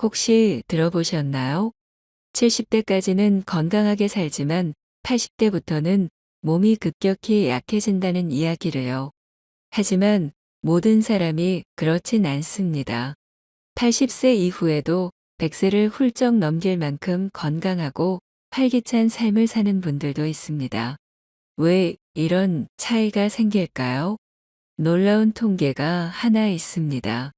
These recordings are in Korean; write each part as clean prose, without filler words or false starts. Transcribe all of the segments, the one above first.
혹시 들어보셨나요? 70대까지는 건강하게 살지만 80대부터는 몸이 급격히 약해진다는 이야기를요. 하지만 모든 사람이 그렇진 않습니다. 80세 이후에도 100세를 훌쩍 넘길 만큼 건강하고 활기찬 삶을 사는 분들도 있습니다. 왜 이런 차이가 생길까요? 놀라운 통계가 하나 있습니다.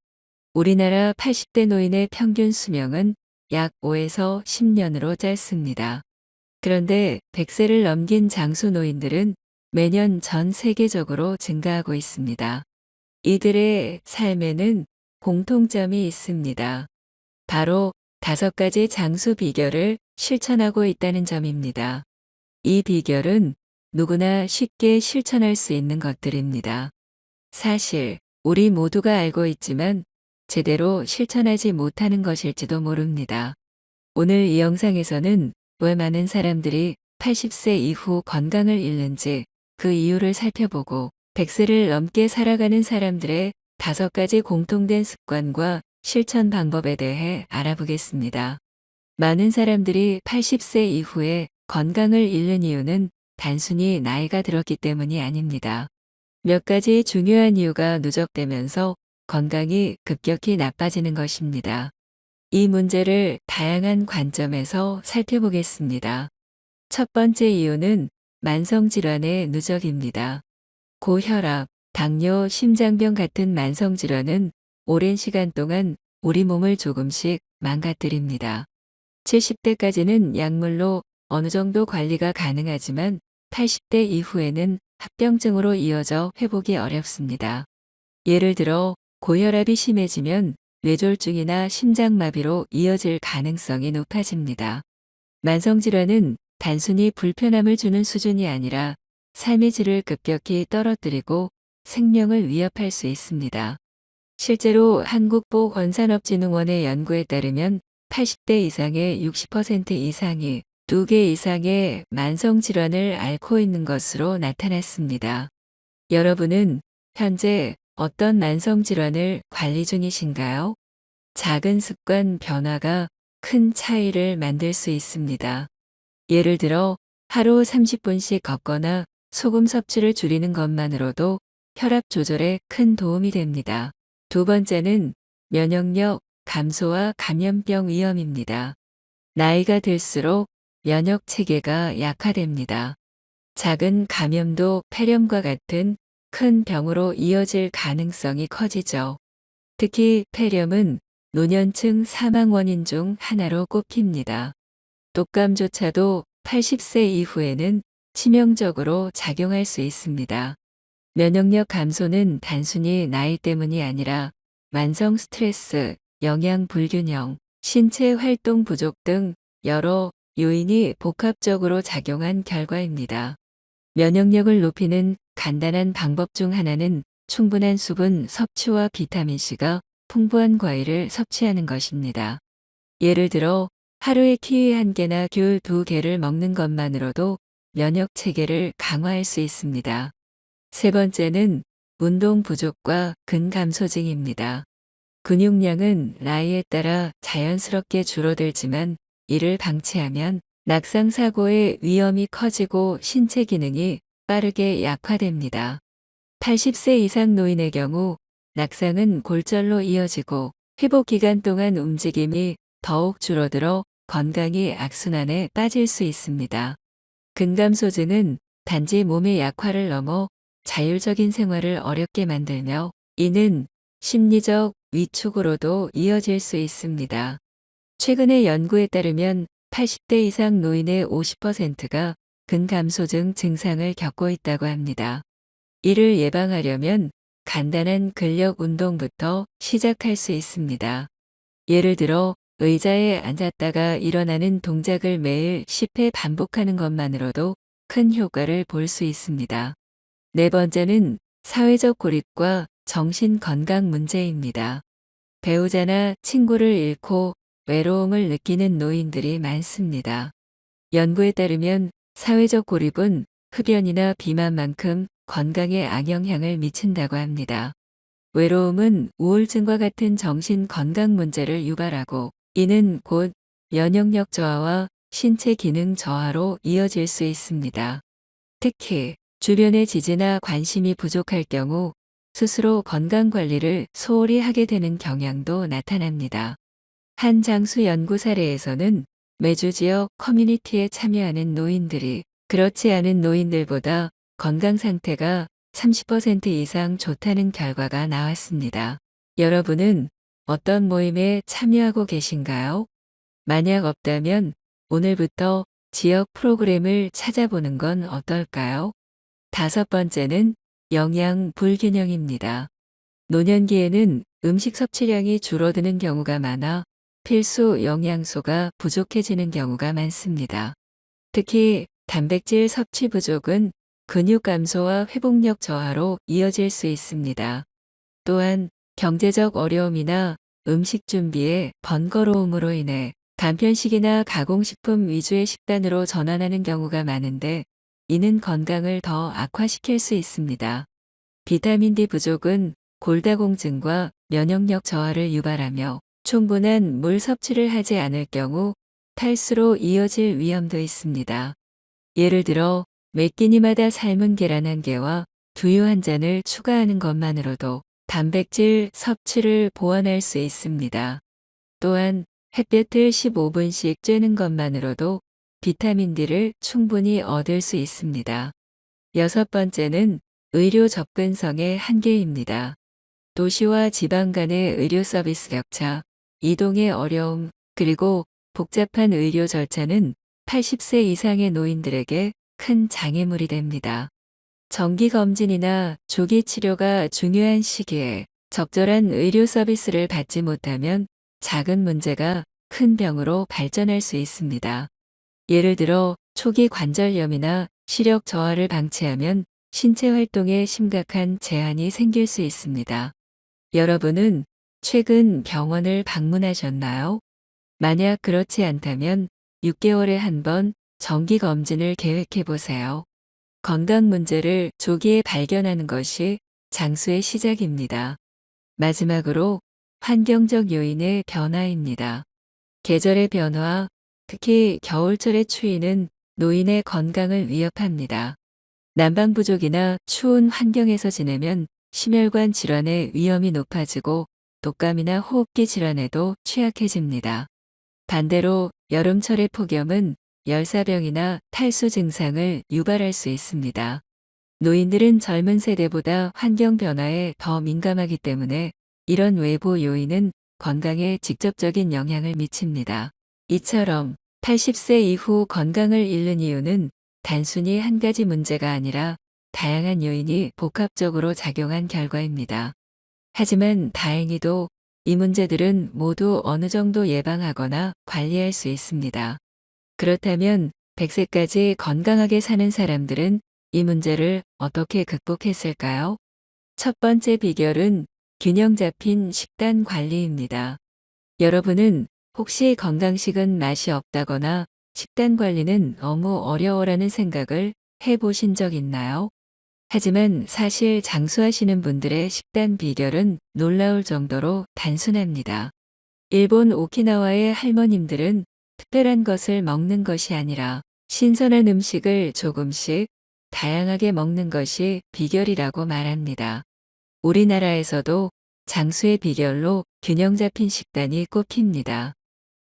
우리나라 80대 노인의 평균 수명은 약 5에서 10년으로 짧습니다. 그런데 100세를 넘긴 장수 노인들은 매년 전 세계적으로 증가하고 있습니다. 이들의 삶에는 공통점이 있습니다. 바로 5가지 장수 비결을 실천하고 있다는 점입니다. 이 비결은 누구나 쉽게 실천할 수 있는 것들입니다. 사실 우리 모두가 알고 있지만 제대로 실천하지 못하는 것일지도 모릅니다. 오늘 이 영상에서는 왜 많은 사람들이 80세 이후 건강을 잃는지 그 이유를 살펴보고 100세를 넘게 살아가는 사람들의 5가지 공통된 습관과 실천 방법에 대해 알아보겠습니다. 많은 사람들이 80세 이후에 건강을 잃는 이유는 단순히 나이가 들었기 때문이 아닙니다. 몇 가지 중요한 이유가 누적되면서 건강이 급격히 나빠지는 것입니다. 이 문제를 다양한 관점에서 살펴보겠습니다. 첫 번째 이유는 만성질환의 누적입니다. 고혈압, 당뇨, 심장병 같은 만성질환은 오랜 시간 동안 우리 몸을 조금씩 망가뜨립니다. 70대까지는 약물로 어느 정도 관리가 가능하지만 80대 이후에는 합병증으로 이어져 회복이 어렵습니다. 예를 들어 고혈압이 심해지면 뇌졸중이나 심장마비로 이어질 가능성이 높아집니다. 만성질환은 단순히 불편함을 주는 수준이 아니라 삶의 질을 급격히 떨어뜨리고 생명을 위협할 수 있습니다. 실제로 한국보건산업진흥원의 연구에 따르면 80대 이상의 60% 이상이 2개 이상의 만성질환을 앓고 있는 것으로 나타났습니다. 여러분은 현재 어떤 만성질환을 관리 중이신가요? 작은 습관 변화가 큰 차이를 만들 수 있습니다. 예를 들어 하루 30분씩 걷거나 소금 섭취를 줄이는 것만으로도 혈압 조절에 큰 도움이 됩니다. 두 번째는 면역력 감소와 감염병 위험입니다. 나이가 들수록 면역 체계가 약화됩니다. 작은 감염도 폐렴과 같은 큰 병으로 이어질 가능성이 커지죠. 특히 폐렴은 노년층 사망 원인 중 하나로 꼽힙니다. 독감조차도 80세 이후에는 치명적으로 작용할 수 있습니다. 면역력 감소는 단순히 나이 때문이 아니라 만성 스트레스, 영양 불균형, 신체 활동 부족 등 여러 요인이 복합적으로 작용한 결과입니다. 면역력을 높이는 간단한 방법 중 하나는 충분한 수분 섭취와 비타민C가 풍부한 과일을 섭취하는 것입니다. 예를 들어 하루에 키위 1개나 귤 2개를 먹는 것만으로도 면역 체계를 강화할 수 있습니다. 세 번째는 운동 부족과 근감소증입니다. 근육량은 나이에 따라 자연스럽게 줄어들지만 이를 방치하면 낙상 사고의 위험이 커지고 신체 기능이 빠르게 약화됩니다. 80세 이상 노인의 경우 낙상은 골절로 이어지고 회복 기간 동안 움직임이 더욱 줄어들어 건강이 악순환에 빠질 수 있습니다. 근감소증은 단지 몸의 약화를 넘어 자율적인 생활을 어렵게 만들며 이는 심리적 위축으로도 이어질 수 있습니다. 최근의 연구에 따르면 80대 이상 노인의 50%가 근감소증 증상을 겪고 있다고 합니다. 이를 예방하려면 간단한 근력 운동부터 시작할 수 있습니다. 예를 들어 의자에 앉았다가 일어나는 동작을 매일 10회 반복하는 것만으로도 큰 효과를 볼 수 있습니다. 네 번째는 사회적 고립과 정신 건강 문제입니다. 배우자나 친구를 잃고 외로움을 느끼는 노인들이 많습니다. 연구에 따르면 사회적 고립은 흡연이나 비만만큼 건강에 악영향을 미친다고 합니다. 외로움은 우울증과 같은 정신 건강 문제를 유발하고 이는 곧 면역력 저하와 신체 기능 저하로 이어질 수 있습니다. 특히 주변의 지지나 관심이 부족할 경우 스스로 건강관리를 소홀히 하게 되는 경향도 나타납니다. 한 장수 연구 사례에서는 매주 지역 커뮤니티에 참여하는 노인들이 그렇지 않은 노인들보다 건강 상태가 30% 이상 좋다는 결과가 나왔습니다. 여러분은 어떤 모임에 참여하고 계신가요? 만약 없다면 오늘부터 지역 프로그램을 찾아보는 건 어떨까요? 다섯 번째는 영양 불균형입니다. 노년기에는 음식 섭취량이 줄어드는 경우가 많아 필수 영양소가 부족해지는 경우가 많습니다. 특히 단백질 섭취 부족은 근육 감소와 회복력 저하로 이어질 수 있습니다. 또한 경제적 어려움이나 음식 준비의 번거로움으로 인해 간편식이나 가공식품 위주의 식단으로 전환하는 경우가 많은데 이는 건강을 더 악화시킬 수 있습니다. 비타민 D 부족은 골다공증과 면역력 저하를 유발하며 충분한 물 섭취를 하지 않을 경우 탈수로 이어질 위험도 있습니다. 예를 들어 매 끼니마다 삶은 계란 한 개와 두유 한 잔을 추가하는 것만으로도 단백질 섭취를 보완할 수 있습니다. 또한 햇볕을 15분씩 쬐는 것만으로도 비타민 D를 충분히 얻을 수 있습니다. 여섯 번째는 의료 접근성의 한계입니다. 도시와 지방 간의 의료 서비스 격차, 이동의 어려움, 그리고 복잡한 의료 절차는 80세 이상의 노인들에게 큰 장애물이 됩니다. 정기검진이나 조기 치료가 중요한 시기에 적절한 의료 서비스를 받지 못하면 작은 문제가 큰 병으로 발전할 수 있습니다. 예를 들어 초기 관절염이나 시력 저하를 방치하면 신체 활동에 심각한 제한이 생길 수 있습니다. 여러분은 최근 병원을 방문하셨나요? 만약 그렇지 않다면 6개월에 한 번 정기검진을 계획해 보세요. 건강 문제를 조기에 발견하는 것이 장수의 시작입니다. 마지막으로 환경적 요인의 변화입니다. 계절의 변화, 특히 겨울철의 추위는 노인의 건강을 위협합니다. 난방 부족이나 추운 환경에서 지내면 심혈관 질환의 위험이 높아지고 독감이나 호흡기 질환에도 취약해집니다. 반대로 여름철의 폭염은 열사병이나 탈수 증상을 유발할 수 있습니다. 노인들은 젊은 세대보다 환경 변화에 더 민감하기 때문에 이런 외부 요인은 건강에 직접적인 영향을 미칩니다. 이처럼 80세 이후 건강을 잃는 이유는 단순히 한 가지 문제가 아니라 다양한 요인이 복합적으로 작용한 결과입니다. 하지만 다행히도 이 문제들은 모두 어느 정도 예방하거나 관리할 수 있습니다. 그렇다면 100세까지 건강하게 사는 사람들은 이 문제를 어떻게 극복했을까요? 첫 번째 비결은 균형 잡힌 식단 관리입니다. 여러분은 혹시 건강식은 맛이 없다거나 식단 관리는 너무 어려워라는 생각을 해보신 적 있나요? 하지만 사실 장수하시는 분들의 식단 비결은 놀라울 정도로 단순합니다. 일본 오키나와의 할머님들은 특별한 것을 먹는 것이 아니라 신선한 음식을 조금씩 다양하게 먹는 것이 비결이라고 말합니다. 우리나라에서도 장수의 비결로 균형 잡힌 식단이 꼽힙니다.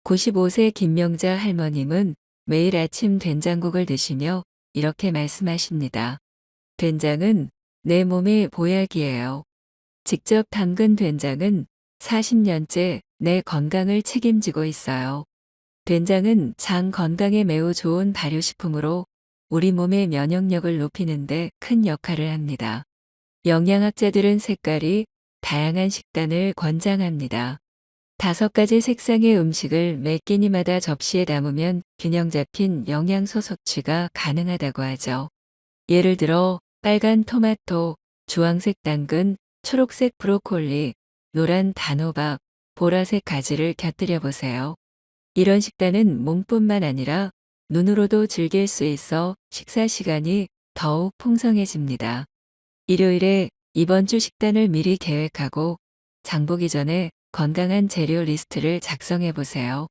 95세 김명자 할머님은 매일 아침 된장국을 드시며 이렇게 말씀하십니다. 된장은 내 몸의 보약이에요. 직접 담근 된장은 40년째 내 건강을 책임지고 있어요. 된장은 장 건강에 매우 좋은 발효식품으로 우리 몸의 면역력을 높이는데 큰 역할을 합니다. 영양학자들은 색깔이 다양한 식단을 권장합니다. 5가지 색상의 음식을 매 끼니마다 접시에 담으면 균형 잡힌 영양소 섭취가 가능하다고 하죠. 예를 들어 빨간 토마토, 주황색 당근, 초록색 브로콜리, 노란 단호박, 보라색 가지를 곁들여 보세요. 이런 식단은 몸뿐만 아니라 눈으로도 즐길 수 있어 식사 시간이 더욱 풍성해집니다. 일요일에 이번 주 식단을 미리 계획하고 장 보기 전에 건강한 재료 리스트를 작성해 보세요.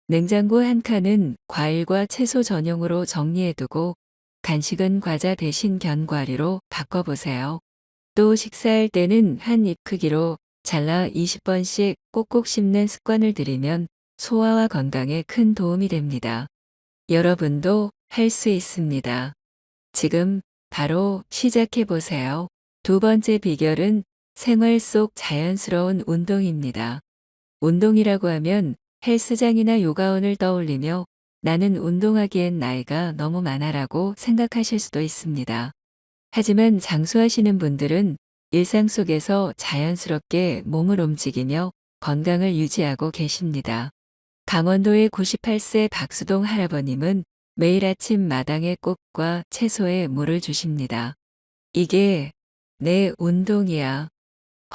냉장고 한 칸은 과일과 채소 전용으로 정리해두고 간식은 과자 대신 견과류로 바꿔보세요. 또 식사할 때는 한 입 크기로 잘라 20번씩 꼭꼭 씹는 습관을 들이면 소화와 건강에 큰 도움이 됩니다. 여러분도 할 수 있습니다. 지금 바로 시작해 보세요. 두 번째 비결은 생활 속 자연스러운 운동입니다. 운동이라고 하면 헬스장이나 요가원을 떠올리며 나는 운동하기엔 나이가 너무 많아라고 생각하실 수도 있습니다. 하지만 장수하시는 분들은 일상 속에서 자연스럽게 몸을 움직이며 건강을 유지하고 계십니다. 강원도의 98세 박수동 할아버님은 매일 아침 마당에 꽃과 채소에 물을 주십니다. 이게 내 운동이야.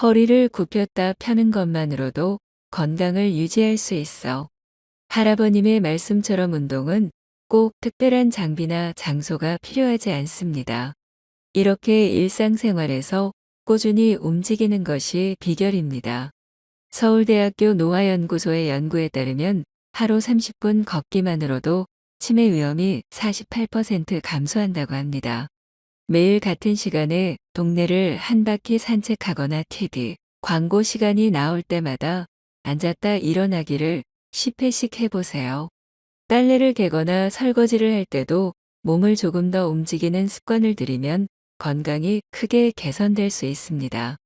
허리를 굽혔다 펴는 것만으로도 건강을 유지할 수 있어. 할아버님의 말씀처럼 운동은 꼭 특별한 장비나 장소가 필요하지 않습니다. 이렇게 일상생활에서 꾸준히 움직이는 것이 비결입니다. 서울대학교 노화연구소의 연구에 따르면 하루 30분 걷기만으로도 치매 위험이 48% 감소한다고 합니다. 매일 같은 시간에 동네를 한 바퀴 산책하거나 TV, 광고 시간이 나올 때마다 앉았다 일어나기를 10회씩 해보세요. 빨래를 개거나 설거지를 할 때도 몸을 조금 더 움직이는 습관을 들이면 건강이 크게 개선될 수 있습니다.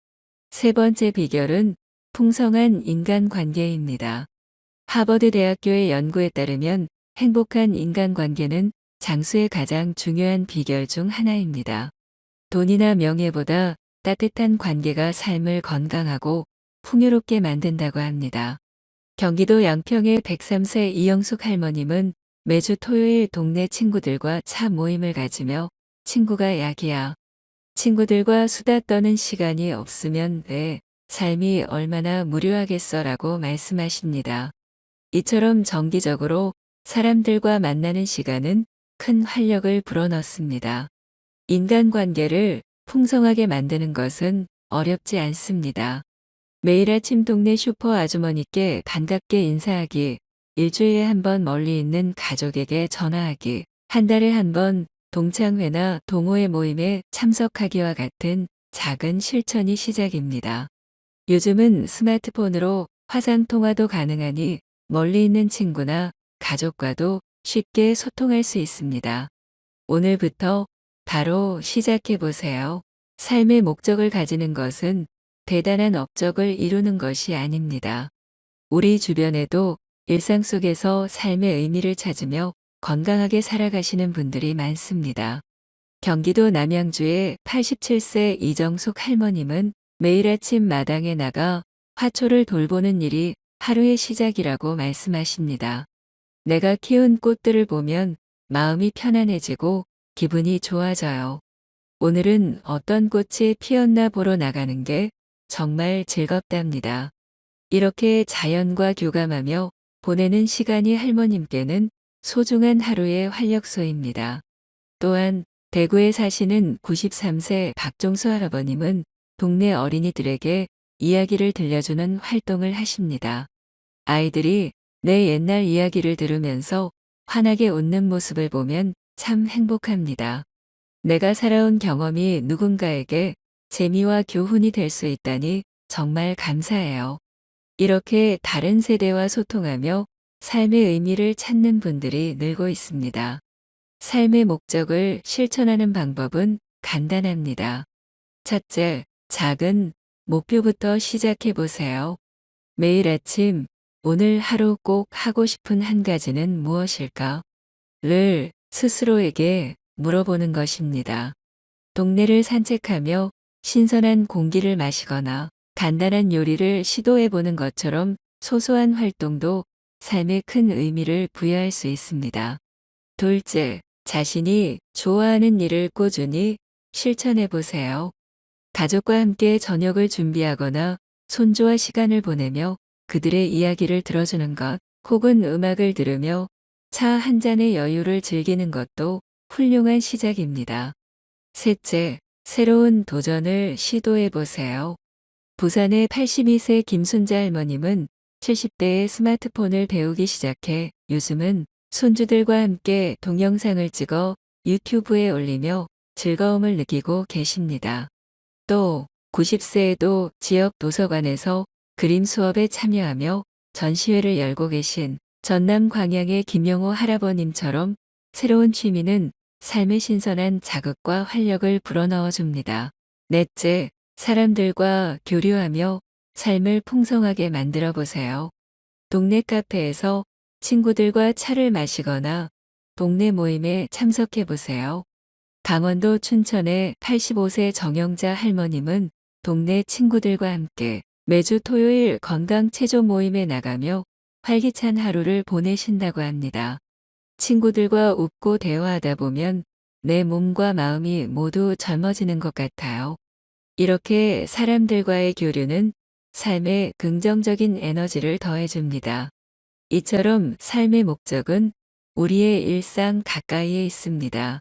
세 번째 비결은 풍성한 인간관계입니다. 하버드 대학교의 연구에 따르면 행복한 인간관계는 장수의 가장 중요한 비결 중 하나입니다. 돈이나 명예보다 따뜻한 관계가 삶을 건강하고 풍요롭게 만든다고 합니다. 경기도 양평의 103세 이영숙 할머님은 매주 토요일 동네 친구들과 차 모임을 가지며 친구가 약이야. 친구들과 수다 떠는 시간이 없으면 내 삶이 얼마나 무료하겠어라고 말씀하십니다. 이처럼 정기적으로 사람들과 만나는 시간은 큰 활력을 불어넣습니다. 인간관계를 풍성하게 만드는 것은 어렵지 않습니다. 매일 아침 동네 슈퍼 아주머니께 반갑게 인사하기, 일주일에 한 번 멀리 있는 가족에게 전화하기, 한 달에 한 번 동창회나 동호회 모임에 참석하기와 같은 작은 실천이 시작입니다. 요즘은 스마트폰으로 화상 통화도 가능하니 멀리 있는 친구나 가족과도 쉽게 소통할 수 있습니다. 오늘부터 바로 시작해 보세요. 삶의 목적을 가지는 것은 대단한 업적을 이루는 것이 아닙니다. 우리 주변에도 일상 속에서 삶의 의미를 찾으며 건강하게 살아가시는 분들이 많습니다. 경기도 남양주의 87세 이정숙 할머님은 매일 아침 마당에 나가 화초를 돌보는 일이 하루의 시작이라고 말씀하십니다. 내가 키운 꽃들을 보면 마음이 편안해지고 기분이 좋아져요. 오늘은 어떤 꽃이 피었나 보러 나가는 게 정말 즐겁답니다. 이렇게 자연과 교감하며 보내는 시간이 할머님께는 소중한 하루의 활력소입니다. 또한 대구에 사시는 93세 박종수 할아버님은 동네 어린이들에게 이야기를 들려주는 활동을 하십니다. 아이들이 내 옛날 이야기를 들으면서 환하게 웃는 모습을 보면 참 행복합니다. 내가 살아온 경험이 누군가에게 재미와 교훈이 될 수 있다니 정말 감사해요. 이렇게 다른 세대와 소통하며 삶의 의미를 찾는 분들이 늘고 있습니다. 삶의 목적을 실천하는 방법은 간단합니다. 첫째, 작은 목표부터 시작해 보세요. 매일 아침 오늘 하루 꼭 하고 싶은 한 가지는 무엇일까? 를 스스로에게 물어보는 것입니다. 동네를 산책하며 신선한 공기를 마시거나 간단한 요리를 시도해 보는 것처럼 소소한 활동도 삶에 큰 의미를 부여할 수 있습니다. 둘째, 자신이 좋아하는 일을 꾸준히 실천해 보세요. 가족과 함께 저녁을 준비하거나 손주와 시간을 보내며 그들의 이야기를 들어주는 것, 혹은 음악을 들으며 차 한 잔의 여유를 즐기는 것도 훌륭한 시작입니다. 셋째, 새로운 도전을 시도해 보세요. 부산의 82세 김순자 할머님은 70대에 스마트폰을 배우기 시작해 요즘은 손주들과 함께 동영상을 찍어 유튜브에 올리며 즐거움을 느끼고 계십니다. 또 90세에도 지역 도서관에서 그림 수업에 참여하며 전시회를 열고 계신 전남 광양의 김영호 할아버님처럼 새로운 취미는 삶의 신선한 자극과 활력을 불어넣어 줍니다. 넷째, 사람들과 교류하며 삶을 풍성하게 만들어 보세요. 동네 카페에서 친구들과 차를 마시거나 동네 모임에 참석해 보세요. 강원도 춘천의 85세 정영자 할머님은 동네 친구들과 함께 매주 토요일 건강 체조 모임에 나가며 활기찬 하루를 보내신다고 합니다. 친구들과 웃고 대화하다 보면 내 몸과 마음이 모두 젊어지는 것 같아요. 이렇게 사람들과의 교류는 삶에 긍정적인 에너지를 더해줍니다. 이처럼 삶의 목적은 우리의 일상 가까이에 있습니다.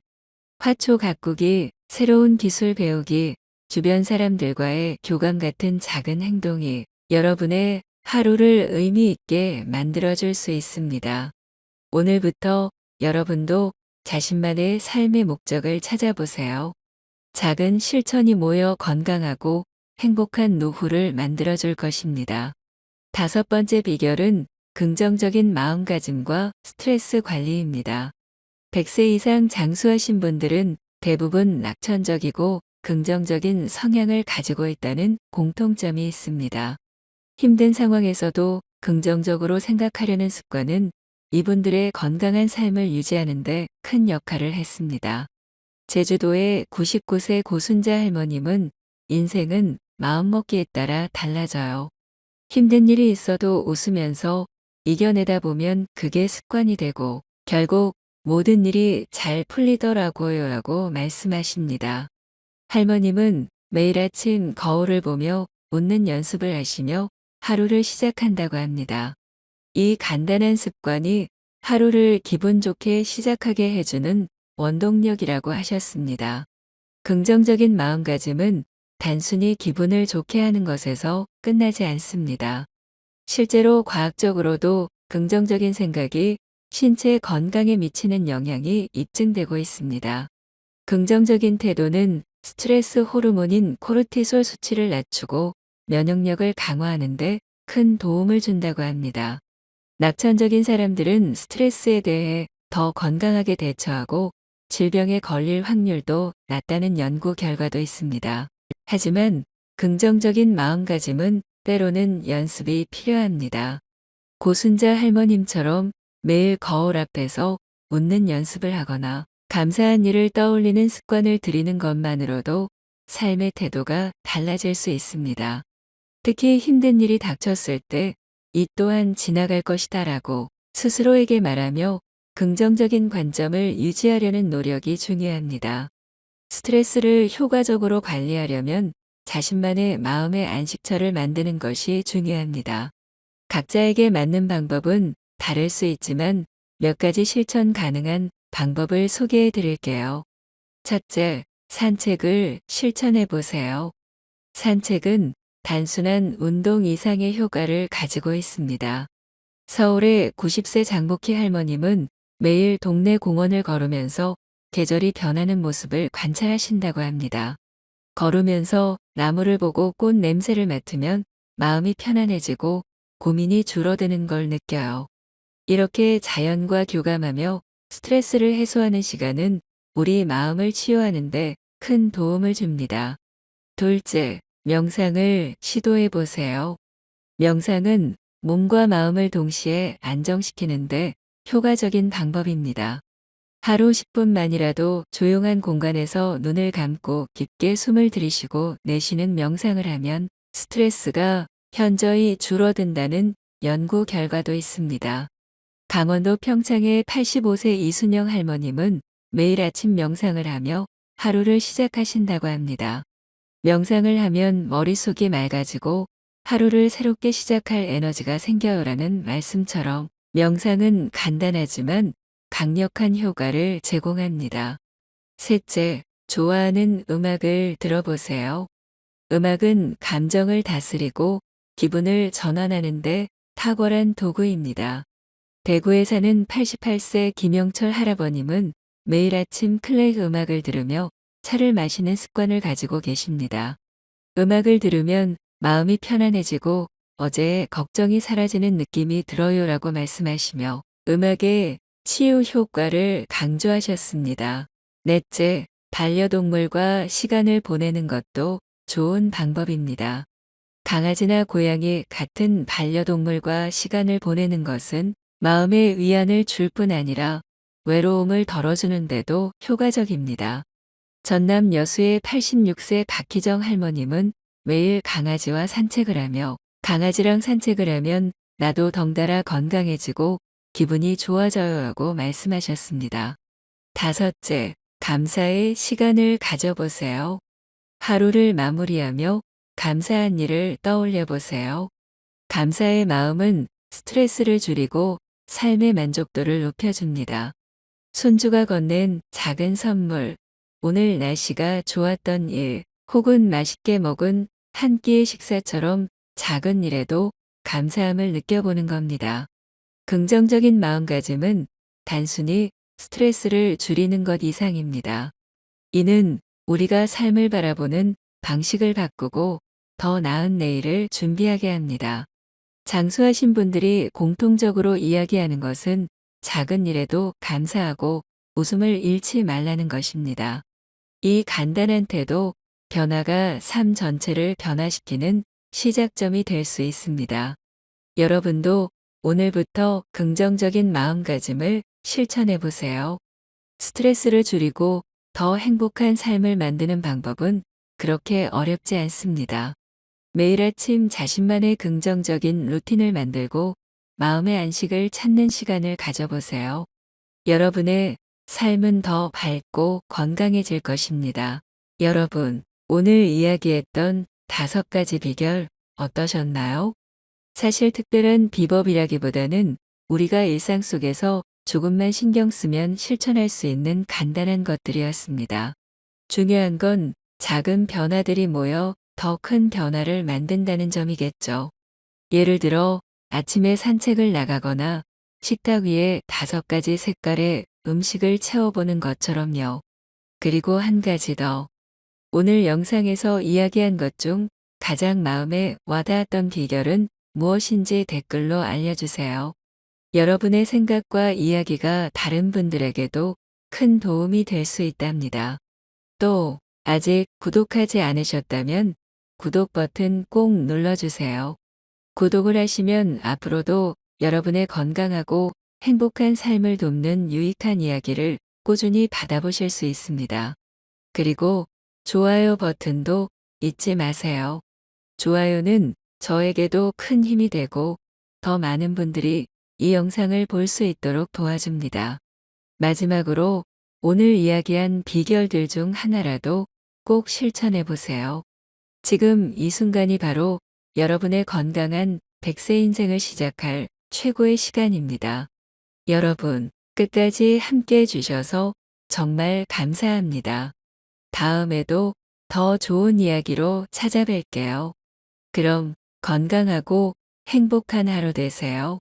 화초 가꾸기, 새로운 기술 배우기, 주변 사람들과의 교감 같은 작은 행동이 여러분의 하루를 의미 있게 만들어줄 수 있습니다. 오늘부터 여러분도 자신만의 삶의 목적을 찾아보세요. 작은 실천이 모여 건강하고 행복한 노후를 만들어줄 것입니다. 다섯 번째 비결은 긍정적인 마음가짐과 스트레스 관리입니다. 100세 이상 장수하신 분들은 대부분 낙천적이고 긍정적인 성향을 가지고 있다는 공통점이 있습니다. 힘든 상황에서도 긍정적으로 생각하려는 습관은 이분들의 건강한 삶을 유지하는 데 큰 역할을 했습니다. 제주도의 99세 고순자 할머님은 인생은 마음먹기에 따라 달라져요. 힘든 일이 있어도 웃으면서 이겨내다 보면 그게 습관이 되고 결국 모든 일이 잘 풀리더라고요 라고 말씀하십니다. 할머님은 매일 아침 거울을 보며 웃는 연습을 하시며 하루를 시작한다고 합니다. 이 간단한 습관이 하루를 기분 좋게 시작하게 해주는 원동력이라고 하셨습니다. 긍정적인 마음가짐은 단순히 기분을 좋게 하는 것에서 끝나지 않습니다. 실제로 과학적으로도 긍정적인 생각이 신체 건강에 미치는 영향이 입증되고 있습니다. 긍정적인 태도는 스트레스 호르몬인 코르티솔 수치를 낮추고 면역력을 강화하는 데 큰 도움을 준다고 합니다. 낙천적인 사람들은 스트레스에 대해 더 건강하게 대처하고 질병에 걸릴 확률도 낮다는 연구 결과도 있습니다. 하지만 긍정적인 마음가짐은 때로는 연습이 필요합니다. 고순자 할머님처럼 매일 거울 앞에서 웃는 연습을 하거나 감사한 일을 떠올리는 습관을 들이는 것만으로도 삶의 태도가 달라질 수 있습니다. 특히 힘든 일이 닥쳤을 때 이 또한 지나갈 것이다 라고 스스로에게 말하며 긍정적인 관점을 유지하려는 노력이 중요합니다. 스트레스를 효과적으로 관리하려면 자신만의 마음의 안식처를 만드는 것이 중요합니다. 각자에게 맞는 방법은 다를 수 있지만 몇 가지 실천 가능한 방법을 소개해 드릴게요. 첫째, 산책을 실천해 보세요. 산책은 단순한 운동 이상의 효과를 가지고 있습니다. 서울의 90세 장복희 할머님은 매일 동네 공원을 걸으면서 계절이 변하는 모습을 관찰하신다고 합니다. 걸으면서 나무를 보고 꽃 냄새를 맡으면 마음이 편안해지고 고민이 줄어드는 걸 느껴요. 이렇게 자연과 교감하며 스트레스를 해소하는 시간은 우리 마음을 치유하는 데 큰 도움을 줍니다. 둘째, 명상을 시도해 보세요. 명상은 몸과 마음을 동시에 안정시키는데 효과적인 방법입니다. 하루 10분만이라도 조용한 공간에서 눈을 감고 깊게 숨을 들이쉬고 내쉬는 명상을 하면 스트레스가 현저히 줄어든다는 연구 결과도 있습니다. 강원도 평창의 85세 이순영 할머님은 매일 아침 명상을 하며 하루를 시작하신다고 합니다. 명상을 하면 머릿속이 맑아지고 하루를 새롭게 시작할 에너지가 생겨요라는 말씀처럼 명상은 간단하지만 강력한 효과를 제공합니다. 셋째, 좋아하는 음악을 들어보세요. 음악은 감정을 다스리고 기분을 전환하는데 탁월한 도구입니다. 대구에 사는 88세 김영철 할아버님은 매일 아침 클래식 음악을 들으며 차를 마시는 습관을 가지고 계십니다. 음악을 들으면 마음이 편안해지고 어제의 걱정이 사라지는 느낌이 들어요라고 말씀하시며 음악의 치유 효과를 강조하셨습니다. 넷째, 반려동물과 시간을 보내는 것도 좋은 방법입니다. 강아지나 고양이 같은 반려동물과 시간을 보내는 것은 마음의 위안을 줄 뿐 아니라 외로움을 덜어주는데도 효과적입니다. 전남 여수의 86세 박희정 할머님은 매일 강아지와 산책을 하며 강아지랑 산책을 하면 나도 덩달아 건강해지고 기분이 좋아져요라고 말씀하셨습니다. 다섯째, 감사의 시간을 가져보세요. 하루를 마무리하며 감사한 일을 떠올려 보세요. 감사의 마음은 스트레스를 줄이고 삶의 만족도를 높여줍니다. 손주가 건넨 작은 선물, 오늘 날씨가 좋았던 일, 혹은 맛있게 먹은 한 끼의 식사처럼 작은 일에도 감사함을 느껴보는 겁니다. 긍정적인 마음가짐은 단순히 스트레스를 줄이는 것 이상입니다. 이는 우리가 삶을 바라보는 방식을 바꾸고 더 나은 내일을 준비하게 합니다. 장수하신 분들이 공통적으로 이야기하는 것은 작은 일에도 감사하고 웃음을 잃지 말라는 것입니다. 이 간단한 태도, 변화가 삶 전체를 변화시키는 시작점이 될 수 있습니다. 여러분도 오늘부터 긍정적인 마음가짐을 실천해 보세요. 스트레스를 줄이고 더 행복한 삶을 만드는 방법은 그렇게 어렵지 않습니다. 매일 아침 자신만의 긍정적인 루틴을 만들고 마음의 안식을 찾는 시간을 가져보세요. 여러분의 삶은 더 밝고 건강해질 것입니다. 여러분, 오늘 이야기했던 5가지 비결 어떠셨나요? 사실 특별한 비법이라기보다는 우리가 일상 속에서 조금만 신경 쓰면 실천할 수 있는 간단한 것들이었습니다. 중요한 건 작은 변화들이 모여 더 큰 변화를 만든다는 점이겠죠. 예를 들어 아침에 산책을 나가거나 식탁 위에 5가지 색깔의 음식을 채워보는 것처럼요. 그리고 한 가지 더. 오늘 영상에서 이야기한 것 중 가장 마음에 와닿았던 비결은 무엇인지 댓글로 알려주세요. 여러분의 생각과 이야기가 다른 분들에게도 큰 도움이 될 수 있답니다. 또 아직 구독하지 않으셨다면 구독 버튼 꼭 눌러주세요. 구독을 하시면 앞으로도 여러분의 건강하고 행복한 삶을 돕는 유익한 이야기를 꾸준히 받아보실 수 있습니다. 그리고 좋아요 버튼도 잊지 마세요. 좋아요는 저에게도 큰 힘이 되고 더 많은 분들이 이 영상을 볼 수 있도록 도와줍니다. 마지막으로 오늘 이야기한 비결들 중 하나라도 꼭 실천해 보세요. 지금 이 순간이 바로 여러분의 건강한 100세 인생을 시작할 최고의 시간입니다. 여러분, 끝까지 함께 해주셔서 정말 감사합니다. 다음에도 더 좋은 이야기로 찾아뵐게요. 그럼 건강하고 행복한 하루 되세요.